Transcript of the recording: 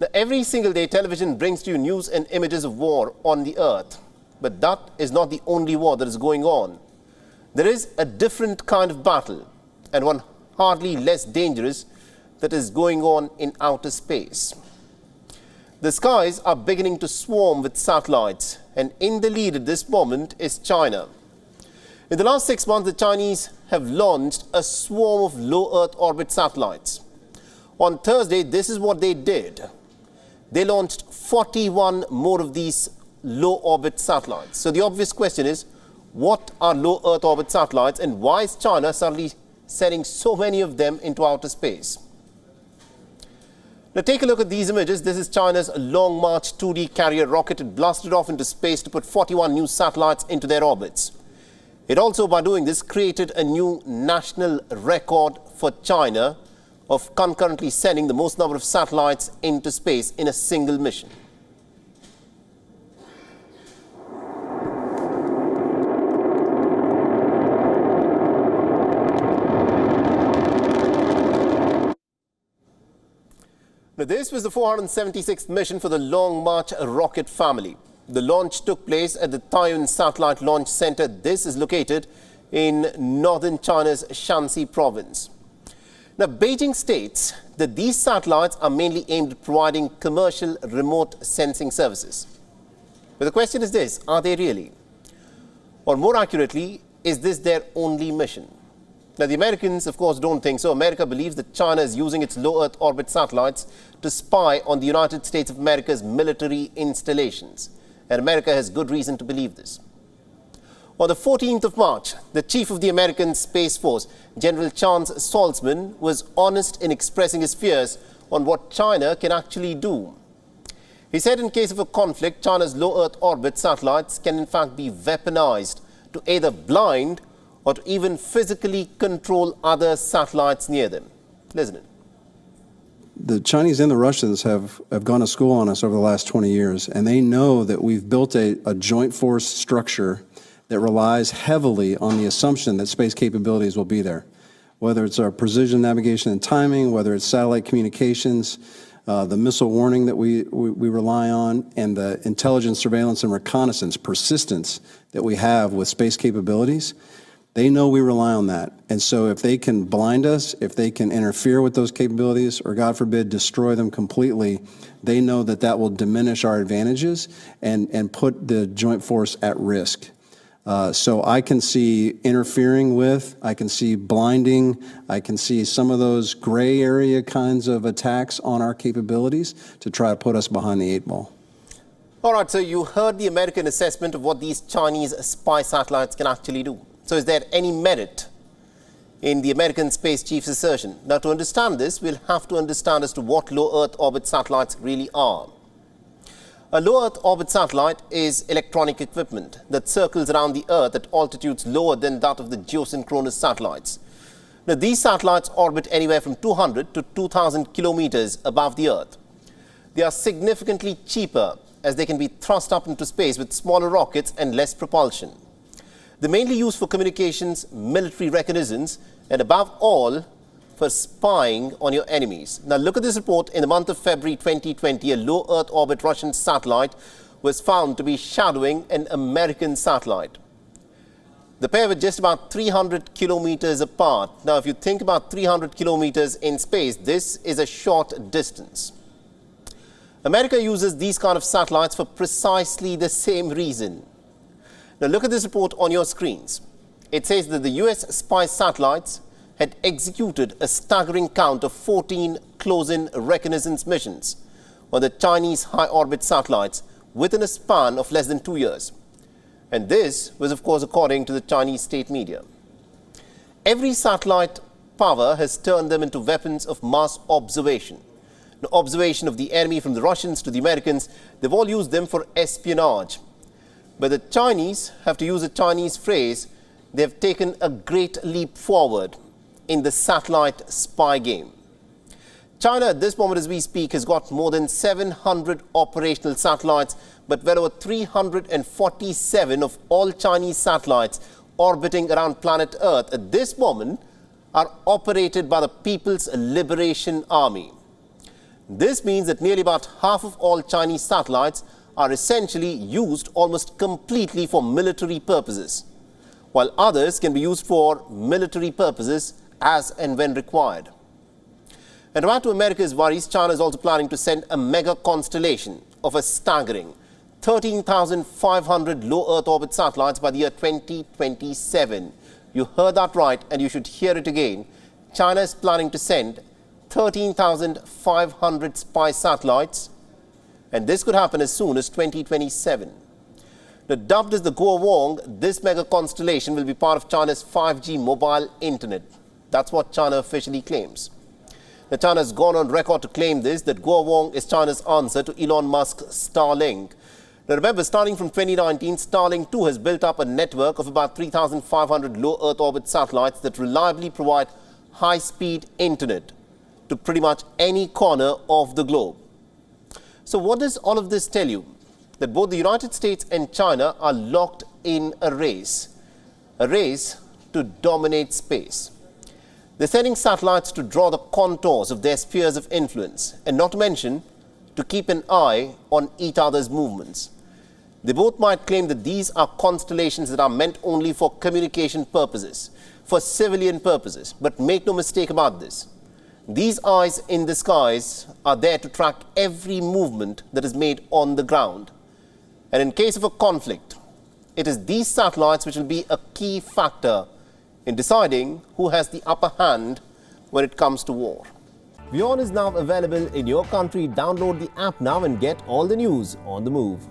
Now, every single day, television brings to you news and images of war on the earth. But that is not the only war that is going on. There is a different kind of battle, and one hardly less dangerous, that is going on in outer space. The skies are beginning to swarm with satellites, and in the lead at this moment is China. In the last 6 months, the Chinese have launched a swarm of low Earth orbit satellites. On Thursday, this is what they did. They launched 41 more of these low orbit satellites. So the obvious question is, what are low Earth orbit satellites, and why is China suddenly sending so many of them into outer space? Now take a look at these images. This is China's Long March 2D carrier rocket. It blasted off into space to put 41 new satellites into their orbits. It also, by doing this, created a new national record for China of concurrently sending the most number of satellites into space in a single mission. Now, this was the 476th mission for the Long March rocket family. The launch took place at the Taiyuan Satellite Launch Center. This is located in northern China's Shanxi province. Now, Beijing states that these satellites are mainly aimed at providing commercial remote sensing services. But the question is this, are they really? Or more accurately, is this their only mission? Now, the Americans, of course, don't think so. America believes that China is using its low Earth orbit satellites to spy on the United States of America's military installations. And America has good reason to believe this. On the 14th of March, the chief of the American Space Force, General Charles Saltzman, was honest in expressing his fears on what China can actually do. He said in case of a conflict, China's low Earth orbit satellites can in fact be weaponized to either blind or to even physically control other satellites near them. Listen in. The Chinese and the Russians have gone to school on us over the last 20 years, and they know that we've built a joint force structure that relies heavily on the assumption that space capabilities will be there. Whether it's our precision navigation and timing, whether it's satellite communications, the missile warning that we rely on, and the intelligence, surveillance, and reconnaissance persistence that we have with space capabilities. They know we rely on that. And so if they can blind us, if they can interfere with those capabilities, or God forbid, destroy them completely, they know that that will diminish our advantages and put the joint force at risk. So I can see interfering with, I can see blinding, I can see some of those gray area kinds of attacks on our capabilities to try to put us behind the 8 ball. All right, so you heard the American assessment of what these Chinese spy satellites can actually do. So is there any merit in the American space chief's assertion? Now, to understand this, we'll have to understand as to what low Earth orbit satellites really are. A low Earth orbit satellite is electronic equipment that circles around the Earth at altitudes lower than that of the geosynchronous satellites. Now, these satellites orbit anywhere from 200 to 2,000 kilometers above the Earth. They are significantly cheaper as they can be thrust up into space with smaller rockets and less propulsion. They're mainly used for communications, military reconnaissance, and above all, for spying on your enemies. Now look at this report. In the month of February 2020, a low Earth orbit Russian satellite was found to be shadowing an American satellite. The pair were just about 300 kilometers apart. Now, if you think about 300 kilometers in space, this is a short distance. America uses these kind of satellites for precisely the same reason. Now look at this report on your screens. It says that the US spy satellites had executed a staggering count of 14 close-in reconnaissance missions on the Chinese high-orbit satellites within a span of less than 2 years. And this was, of course, according to the Chinese state media. Every satellite power has turned them into weapons of mass observation. The observation of the enemy, from the Russians to the Americans, they've all used them for espionage. But the Chinese, have to use a Chinese phrase, they've taken a great leap forward in the satellite spy game. China, at this moment as we speak, has got more than 700 operational satellites, but well over 347 of all Chinese satellites orbiting around planet Earth at this moment are operated by the People's Liberation Army. This means that nearly about half of all Chinese satellites are essentially used almost completely for military purposes, while others can be used for military purposes as and when required. And to add to America's worries, China is also planning to send a mega constellation of a staggering 13,500 low Earth orbit satellites by the year 2027. You heard that right, and you should hear it again. China is planning to send 13,500 spy satellites, and this could happen as soon as 2027. Now, dubbed as the WION, this mega constellation will be part of China's 5G mobile internet. That's what China officially claims. Now, China has gone on record to claim this, that WION is China's answer to Elon Musk's Starlink. Now, remember, starting from 2019, Starlink too has built up a network of about 3,500 low Earth orbit satellites that reliably provide high-speed internet to pretty much any corner of the globe. So what does all of this tell you? That both the United States and China are locked in a race to dominate space. They're sending satellites to draw the contours of their spheres of influence, and not to mention to keep an eye on each other's movements. They both might claim that these are constellations that are meant only for communication purposes, for civilian purposes, but make no mistake about this. These eyes in the skies are there to track every movement that is made on the ground. And in case of a conflict, it is these satellites which will be a key factor in deciding who has the upper hand when it comes to war. WION is now available in your country. Download the app now and get all the news on the move.